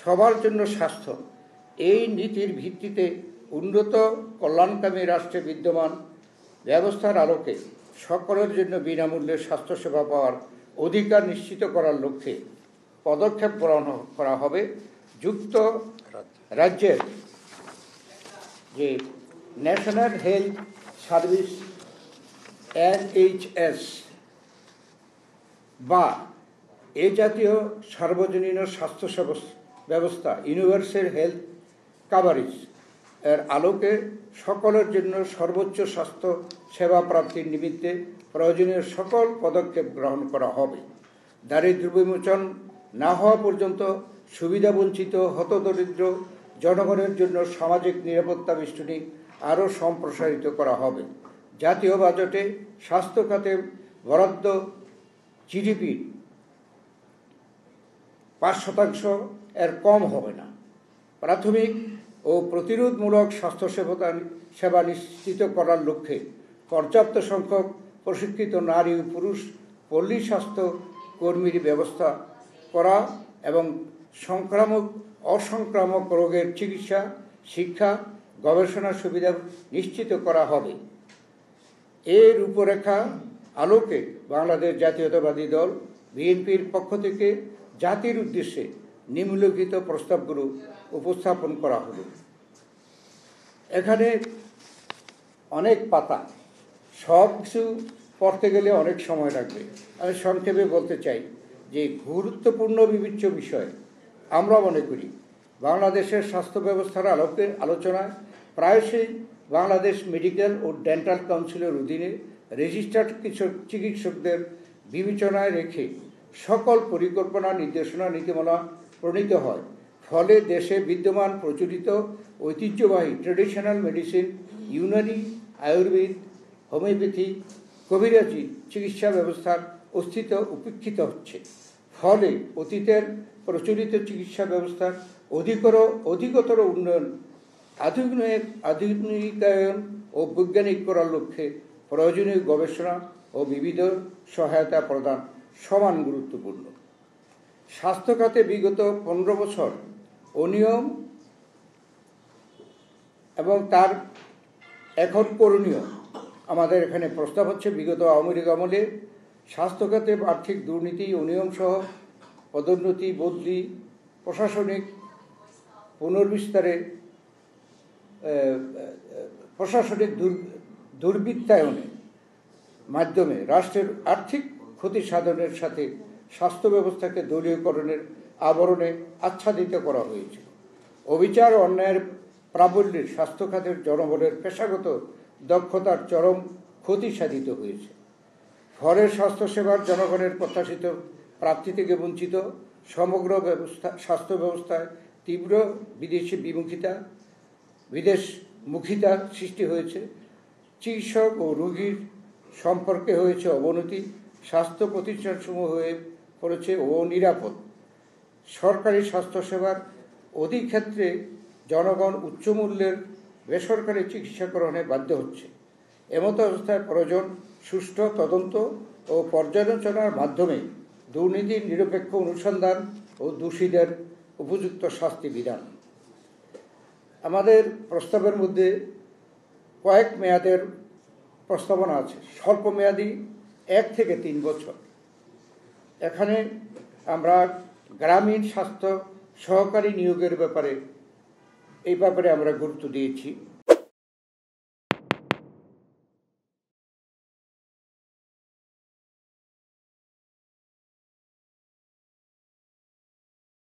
সবার জন্য স্বাস্থ্য এই নীতির ভিত্তিতে উন্নত কল্যাণকামী রাষ্ট্রে বিদ্যমান ব্যবস্থার আলোকে সকলের জন্য বিনামূল্যে স্বাস্থ্যসেবা পাওয়ার অধিকার নিশ্চিত করার লক্ষ্যে পদক্ষেপ গ্রহণ করা হবে। যুক্ত রাজ্যের যে ন্যাশনাল হেলথ সার্ভিস NHS বা এ জাতীয় সার্বজনীন স্বাস্থ্য ব্যবস্থা ইউনিভার্সাল হেলথ কাভারেজ এর আলোকে সকলের জন্য সর্বোচ্চ স্বাস্থ্য সেবা প্রাপ্তির নিমিত্তে প্রয়োজনীয় সকল পদক্ষেপ গ্রহণ করা হবে। দারিদ্র্য বিমোচন না হওয়া পর্যন্ত সুবিধাবঞ্চিত হতদরিদ্র জনগণের জন্য সামাজিক নিরাপত্তা বেষ্টনী আরও সম্প্রসারিত করা হবে। জাতীয় বাজেটে স্বাস্থ্য খাতে বরাদ্দ GDP 5% এর কম হবে না। প্রাথমিক ও প্রতিরোধমূলক স্বাস্থ্য সেবা নিশ্চিত করার লক্ষ্যে পর্যাপ্ত সংখ্যক প্রশিক্ষিত নারী ও পুরুষ পল্লী স্বাস্থ্য কর্মীর ব্যবস্থা করা এবং অসংক্রামক রোগের চিকিৎসা, শিক্ষা, গবেষণা সুবিধা নিশ্চিত করা হবে। এর রূপরেখা আলোকে বাংলাদেশ জাতীয়তাবাদী দল বিএনপির পক্ষ থেকে জাতির উদ্দেশ্যে নিম্নলিখিত প্রস্তাবগুলো উপস্থাপন করা হলো। এখানে অনেক পাতা, সব কিছু পড়তে গেলে অনেক সময় লাগবে। আমি সংক্ষেপে বলতে চাই যে গুরুত্বপূর্ণ বিবেচ্য বিষয় আমরা মনে করি বাংলাদেশের স্বাস্থ্য ব্যবস্থার আলোচনায় প্রায়শই বাংলাদেশ মেডিকেল ও ডেন্টাল কাউন্সিলের অধীনে রেজিস্টার্ড চিকিৎসকদের বিবেচনায় রেখে সকল পরিকল্পনা, নির্দেশনা, নীতিমালা প্রণীত হয়। ফলে দেশে বিদ্যমান প্রচলিত ঐতিহ্যবাহী traditional medicine, Unani, Ayurveda, homeopathy, কবিরাজি চিকিৎসা ব্যবস্থার অস্তিত্ব উপেক্ষিত হচ্ছে। ফলে অতীতের প্রচলিত চিকিৎসা ব্যবস্থার অধিকতর উন্নয়ন, আধুনিকায়ন ও বৈজ্ঞানিক করার লক্ষ্যে প্রয়োজনীয় গবেষণা ও বিবিধ সহায়তা প্রদান সমান গুরুত্বপূর্ণ। স্বাস্থ্য খাতে বিগত 15 বছর অনিয়ম এবং তার এখন করণীয় আমাদের এখানে প্রস্তাব হচ্ছে। বিগত আওয়ামী লীগ আমলে স্বাস্থ্য খাতে আর্থিক দুর্নীতি, অনিয়ম সহ পদোন্নতি, বদলি, প্রশাসনিক পুনর্বিস্তারে, প্রশাসনিক দুর্বৃত্তায়নের মাধ্যমে রাষ্ট্রের আর্থিক ক্ষতি সাধনের সাথে স্বাস্থ্য ব্যবস্থাকে দলীয়করণের আবরণে আচ্ছাদিত করা হয়েছে। অবিচার ও অন্যায়ের প্রাবল্যে স্বাস্থ্য খাতের জনবলের পেশাগত দক্ষতার চরম ক্ষতি সাধিত হয়েছে। ফলে স্বাস্থ্যসেবার জনগণের প্রত্যাশিত প্রাপ্তি থেকে বঞ্চিত। সমগ্র স্বাস্থ্য ব্যবস্থায় তীব্র বিদেশমুখিতা সৃষ্টি হয়েছে। চিকিৎসক ও রোগীর সম্পর্কে হয়েছে অবনতি। স্বাস্থ্য প্রতিষ্ঠানসমূহ হয়ে পড়েছে অনিরাপদ। সরকারি স্বাস্থ্যসেবার অধিক ক্ষেত্রে জনগণ উচ্চমূল্যের বেসরকারি চিকিৎসা গ্রহণে বাধ্য হচ্ছে। এমতো অবস্থায় প্রয়োজন সুষ্ঠু তদন্ত ও পর্যালোচনার মাধ্যমে দুর্নীতির নিরপেক্ষ অনুসন্ধান ও দোষীদের উপযুক্ত শাস্তি বিধান। আমাদের প্রস্তাবের মধ্যে কয়েক মেয়াদের প্রস্তাবনা আছে। স্বল্প মেয়াদী 1 থেকে 3 বছর। এখানে আমরা গ্রামীণ স্বাস্থ্য সহকারী নিয়োগের ব্যাপারে আমরা গুরুত্ব দিয়েছি।